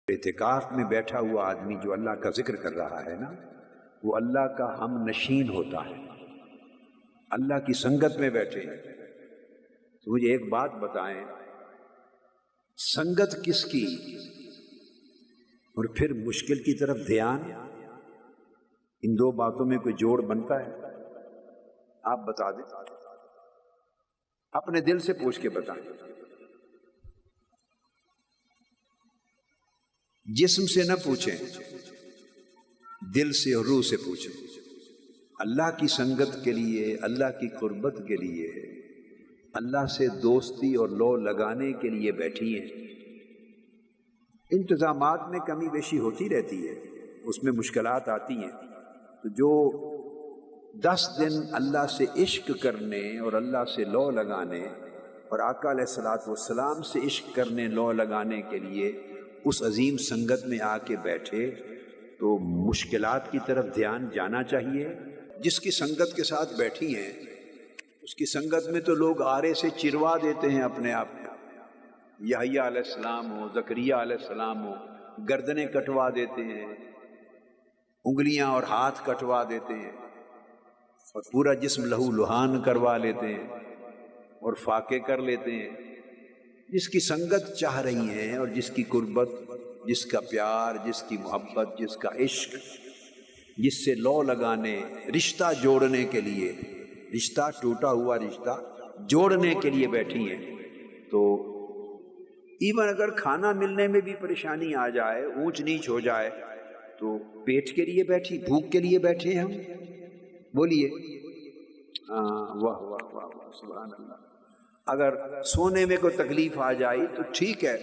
اعتکاف میں بیٹھا ہوا آدمی جو اللہ کا ذکر کر رہا ہے نا، وہ اللہ کا ہم نشین ہوتا ہے، اللہ کی سنگت میں بیٹھے ہیں۔ تو مجھے ایک بات بتائیں، سنگت کس کی اور پھر مشکل کی طرف دھیان، ان دو باتوں میں کوئی جوڑ بنتا ہے؟ آپ بتا دیں، اپنے دل سے پوچھ کے بتائیں۔ جسم سے نہ پوچھیں، دل سے اور روح سے پوچھیں۔ اللہ کی سنگت کے لیے، اللہ کی قربت کے لیے، اللہ سے دوستی اور لو لگانے کے لیے بیٹھی ہیں۔ انتظامات میں کمی بیشی ہوتی رہتی ہے، اس میں مشکلات آتی ہیں، تو جو 10 دن اللہ سے عشق کرنے اور اللہ سے لو لگانے اور آقا علیہ الصلوۃ والسلام سے عشق کرنے، لو لگانے کے لیے اس عظیم سنگت میں آ کے بیٹھے، تو مشکلات کی طرف دھیان جانا چاہیے۔ جس کی سنگت کے ساتھ بیٹھی ہیں، اس کی سنگت میں تو لوگ آرے سے چروا دیتے ہیں اپنے آپ کو، یحییٰ علیہ السلام ہو، زکریا علیہ السلام ہو، گردنیں کٹوا دیتے ہیں، انگلیاں اور ہاتھ کٹوا دیتے ہیں، اور پورا جسم لہو لہان کروا لیتے ہیں اور فاقے کر لیتے ہیں۔ جس کی سنگت چاہ رہی ہیں اور جس کی قربت، جس کا پیار، جس کی محبت، جس کا عشق، جس سے لو لگانے، رشتہ جوڑنے کے لیے، رشتہ ٹوٹا ہوا رشتہ جوڑنے کے لیے بیٹھی ہیں، تو ایون اگر کھانا ملنے میں بھی پریشانی آ جائے، اونچ نیچ ہو جائے، تو پیٹ کے لیے بیٹھی، بھوک کے لیے بیٹھے ہیں ہم؟ بولیے، واہ واہ واہ واہ، سبحان اللہ۔ اگر سونے میں کوئی تکلیف آ جائی تو ٹھیک ہے،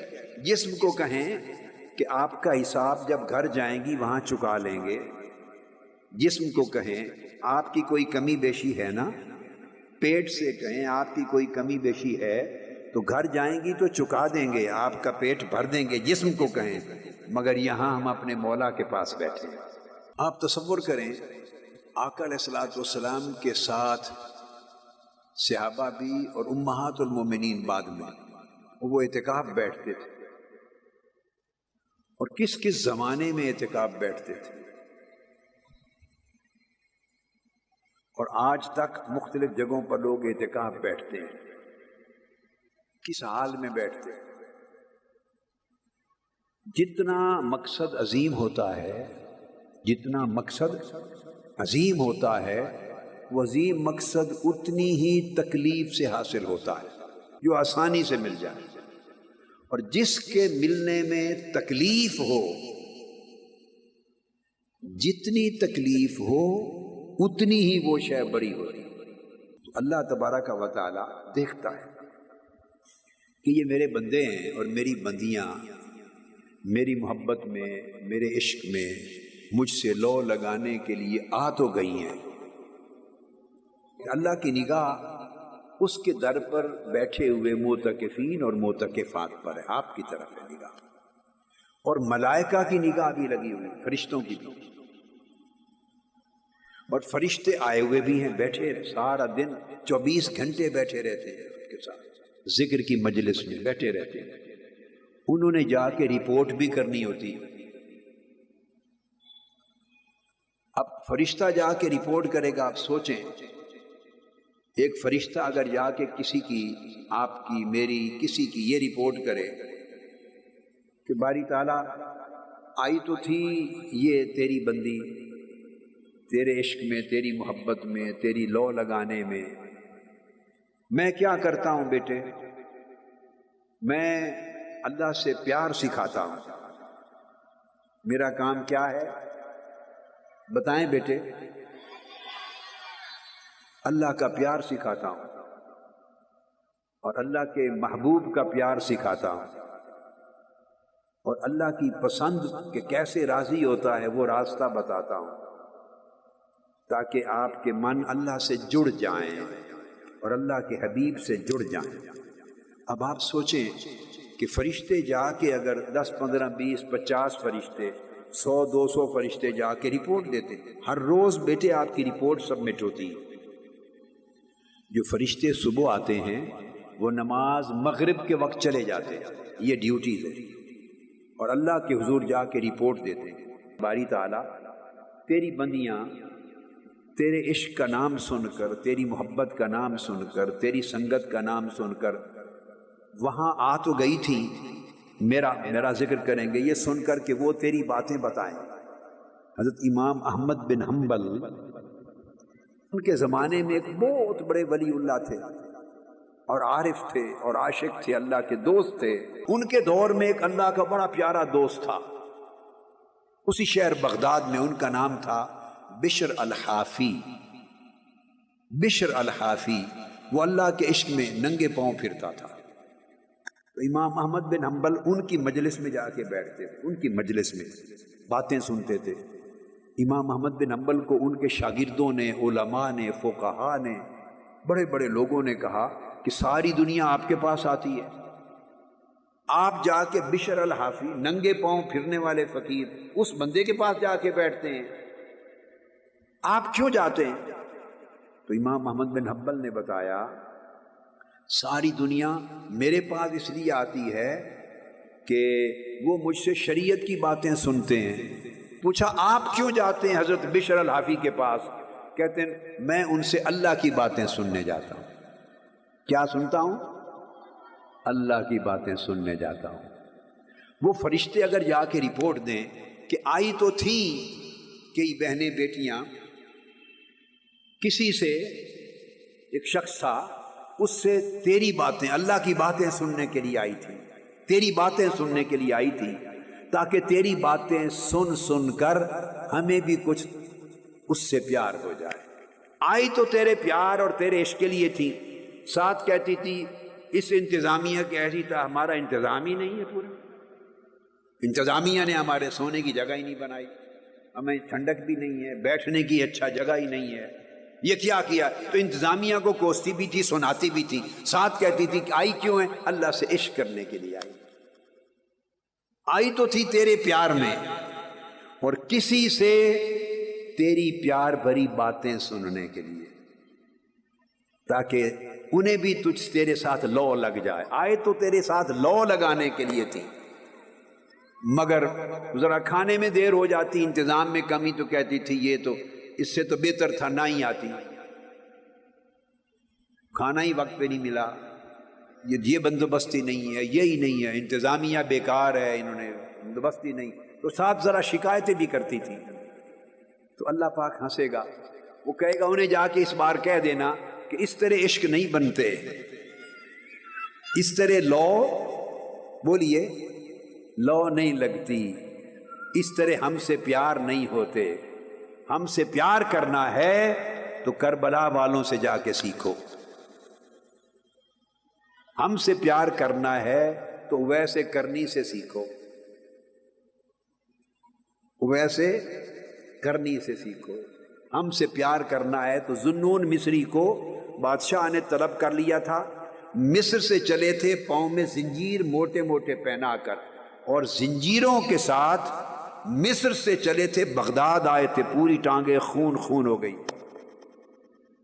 جسم کو کہیں کہ آپ کا حساب جب گھر جائیں گی وہاں چکا لیں گے، جسم کو کہیں آپ کی کوئی کمی بیشی ہے نا، پیٹ سے کہیں آپ کی کوئی کمی بیشی ہے تو گھر جائیں گی تو چکا دیں گے، آپ کا پیٹ بھر دیں گے، جسم کو کہیں۔ مگر یہاں ہم اپنے مولا کے پاس بیٹھے ہیں۔ آپ تصور کریں، آقا علیہ الصلوۃ والسلام کے ساتھ صحابہ بھی اور امہات المومنین بعد میں وہ اعتکاف بیٹھتے تھے، اور کس کس زمانے میں اعتکاف بیٹھتے تھے، اور آج تک مختلف جگہوں پر لوگ اعتکاف بیٹھتے ہیں۔ کس حال میں بیٹھتے ہیں؟ جتنا مقصد عظیم ہوتا ہے، جتنا مقصد عظیم ہوتا ہے، وہ عظیم مقصد اتنی ہی تکلیف سے حاصل ہوتا ہے، جو آسانی سے مل جائے، اور جس کے ملنے میں تکلیف ہو، جتنی تکلیف ہو اتنی ہی وہ شے بڑی ہوتی ہے۔ تو اللہ تبارک و تعالی دیکھتا ہے کہ یہ میرے بندے ہیں اور میری بندیاں میری محبت میں، میرے عشق میں مجھ سے لو لگانے کے لیے آ تو گئی ہیں۔ اللہ کی نگاہ اس کے در پر بیٹھے ہوئے معتکفین اور معتکفات پر ہے، آپ کی طرف ہے نگاہ، اور ملائکہ کی نگاہ بھی لگی ہوئی، فرشتوں کی بھی، اور فرشتے آئے ہوئے بھی ہیں، بیٹھے سارا دن 24 گھنٹے بیٹھے رہتے ہیں، ان کے ساتھ ذکر کی مجلس میں بیٹھے رہتے ہیں۔ انہوں نے جا کے رپورٹ بھی کرنی ہوتی ہے۔ اب فرشتہ جا کے رپورٹ کرے گا، آپ سوچیں، ایک فرشتہ اگر جا کے کسی کی، آپ کی، میری، کسی کی یہ رپورٹ کرے کہ باری تعالیٰ آئی تو تھی یہ تیری بندی، تیرے عشق میں، تیری محبت میں، تیری لو لگانے میں کیا کرتا ہوں بیٹے؟ میں اللہ سے پیار سکھاتا ہوں۔ میرا کام کیا ہے بتائیں بیٹے؟ اللہ کا پیار سکھاتا ہوں، اور اللہ کے محبوب کا پیار سکھاتا ہوں، اور اللہ کی پسند کہ کیسے راضی ہوتا ہے وہ راستہ بتاتا ہوں، تاکہ آپ کے من اللہ سے جڑ جائیں اور اللہ کے حبیب سے جڑ جائیں۔ اب آپ سوچیں کہ فرشتے جا کے اگر 10 15 20 50 فرشتے، 100 200 فرشتے جا کے رپورٹ دیتے، ہر روز بیٹے آپ کی رپورٹ سبمٹ ہوتی ہے۔ جو فرشتے صبح آتے ہیں وہ نماز مغرب کے وقت چلے جاتے ہیں، یہ ڈیوٹیز ہے۔ اور اللہ کے حضور جا کے رپورٹ دیتے ہیں، باری تعالیٰ تیری بندیاں تیرے عشق کا نام سن کر، تیری محبت کا نام سن کر، تیری سنگت کا نام سن کر وہاں آ تو گئی تھی، میرا ذکر کریں گے یہ سن کر کہ وہ تیری باتیں بتائیں۔ حضرت امام احمد بن حنبل ان کے زمانے میں ایک بہت بڑے ولی اللہ تھے اور عارف تھے اور عاشق تھے، اللہ کے دوست تھے۔ ان کے دور میں ایک اللہ کا بڑا پیارا دوست تھا، اسی شہر بغداد میں، ان کا نام تھا بشر الحافی۔ بشر الحافی وہ اللہ کے عشق میں ننگے پاؤں پھرتا تھا، تو امام احمد بن حنبل ان کی مجلس میں جا کے بیٹھتے تھے، ان کی مجلس میں باتیں سنتے تھے۔ امام احمد بن حنبل کو ان کے شاگردوں نے، علماء نے، فقہاء نے، بڑے بڑے لوگوں نے کہا کہ ساری دنیا آپ کے پاس آتی ہے، آپ جا کے بشر الحافی ننگے پاؤں پھرنے والے فقیر اس بندے کے پاس جا کے بیٹھتے ہیں، آپ کیوں جاتے ہیں؟ تو امام احمد بن حنبل نے بتایا ساری دنیا میرے پاس اس لیے آتی ہے کہ وہ مجھ سے شریعت کی باتیں سنتے ہیں۔ پوچھا آپ کیوں جاتے ہیں حضرت بشر الحافی کے پاس؟ کہتے ہیں میں ان سے اللہ کی باتیں سننے جاتا ہوں۔ کیا سنتا ہوں؟ اللہ کی باتیں سننے جاتا ہوں۔ وہ فرشتے اگر جا کے رپورٹ دیں کہ آئی تو تھی کئی بہنیں بیٹیاں، کسی سے ایک شخص تھا، اس سے تیری باتیں، اللہ کی باتیں سننے کے لیے آئی تھی، تیری باتیں سننے کے لیے آئی تھی، تاکہ تیری باتیں سن سن کر ہمیں بھی کچھ اس سے پیار ہو جائے۔ آئی تو تیرے پیار اور تیرے عشق کے لیے تھی، ساتھ کہتی تھی اس انتظامیہ کے ایسی تھا، ہمارا انتظام ہی نہیں ہے، پورا انتظامیہ نے ہمارے سونے کی جگہ ہی نہیں بنائی، ہمیں ٹھنڈک بھی نہیں ہے، بیٹھنے کی اچھا جگہ ہی نہیں ہے، یہ کیا کیا؟ تو انتظامیہ کو کوستی بھی تھی، سناتی بھی تھی، ساتھ کہتی تھی کہ آئی کیوں ہے؟ اللہ سے عشق کرنے کے لیے آئی تو تھی تیرے پیار میں، اور کسی سے تیری پیار بھری باتیں سننے کے لیے، تاکہ انہیں بھی تجھ تیرے ساتھ لو لگ جائے۔ آئے تو تیرے ساتھ لو لگانے کے لیے تھی، مگر ذرا کھانے میں دیر ہو جاتی، انتظام میں کمی، تو کہتی تھی یہ تو اس سے تو بہتر تھا نہ ہی آتی، کھانا ہی وقت پہ نہیں ملا، یہ بندوبستی نہیں ہے، یہی نہیں ہے، انتظامیہ بیکار ہے، انہوں نے بندوبستی نہیں، تو ساتھ ذرا شکایتیں بھی کرتی تھی۔ تو اللہ پاک ہنسے گا، وہ کہے گا انہیں جا کے اس بار کہہ دینا کہ اس طرح عشق نہیں بنتے، اس طرح لو، بولیے لو نہیں لگتی، اس طرح ہم سے پیار نہیں ہوتے، ہم سے پیار کرنا ہے تو کربلا والوں سے جا کے سیکھو، ہم سے پیار کرنا ہے تو ویسے کرنی سے سیکھو، ویسے کرنی سے سیکھو۔ ہم سے پیار کرنا ہے تو ذوالنون مصری کو بادشاہ نے طلب کر لیا تھا، مصر سے چلے تھے پاؤں میں زنجیر موٹے موٹے پہنا کر، اور زنجیروں کے ساتھ مصر سے چلے تھے، بغداد آئے تھے، پوری ٹانگیں خون خون ہو گئی۔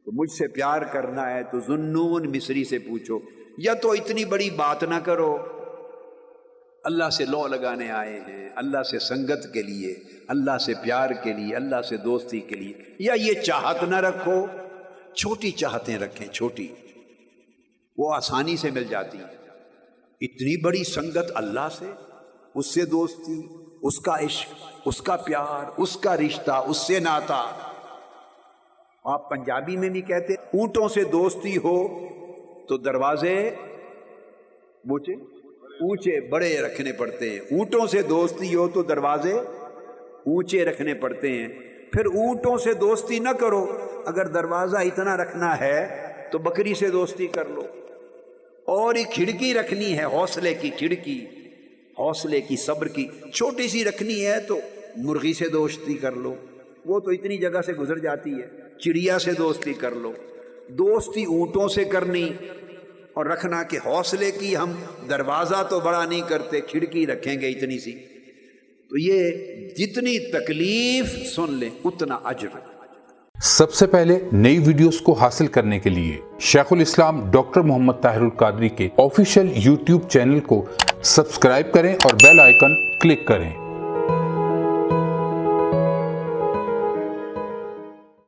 تو مجھ سے پیار کرنا ہے تو ذوالنون مصری سے پوچھو، یا تو اتنی بڑی بات نہ کرو، اللہ سے لو لگانے آئے ہیں، اللہ سے سنگت کے لیے، اللہ سے پیار کے لیے، اللہ سے دوستی کے لیے، یا یہ چاہت نہ رکھو، چھوٹی چاہتیں رکھیں، چھوٹی، وہ آسانی سے مل جاتی ہیں۔ اتنی بڑی سنگت اللہ سے، اس سے دوستی، اس کا عشق، اس کا پیار، اس کا رشتہ، اس سے ناتا۔ آپ پنجابی میں بھی کہتے اونٹوں سے دوستی ہو تو دروازے بوچے اونچے بڑے رکھنے پڑتے ہیں، اونٹوں سے دوستی ہو تو دروازے اونچے رکھنے پڑتے ہیں۔ پھر اونٹوں سے دوستی نہ کرو، اگر دروازہ اتنا رکھنا ہے تو بکری سے دوستی کر لو، اور ایک کھڑکی رکھنی ہے، حوصلے کی کھڑکی، حوصلے کی، صبر کی چھوٹی سی رکھنی ہے تو مرغی سے دوستی کر لو، وہ تو اتنی جگہ سے گزر جاتی ہے، چڑیا سے دوستی کر لو۔ دوستی اونٹوں سے کرنی اور رکھنا کہ حوصلے کی، ہم دروازہ تو بڑا نہیں کرتے، کھڑکی رکھیں گے اتنی سی، تو یہ جتنی تکلیف سن لیں اتنا اجر۔ سب سے پہلے نئی ویڈیوز کو حاصل کرنے کے لیے شیخ الاسلام ڈاکٹر محمد طاہر القادری کے آفیشیل یوٹیوب چینل کو سبسکرائب کریں اور بیل آئیکن کلک کریں۔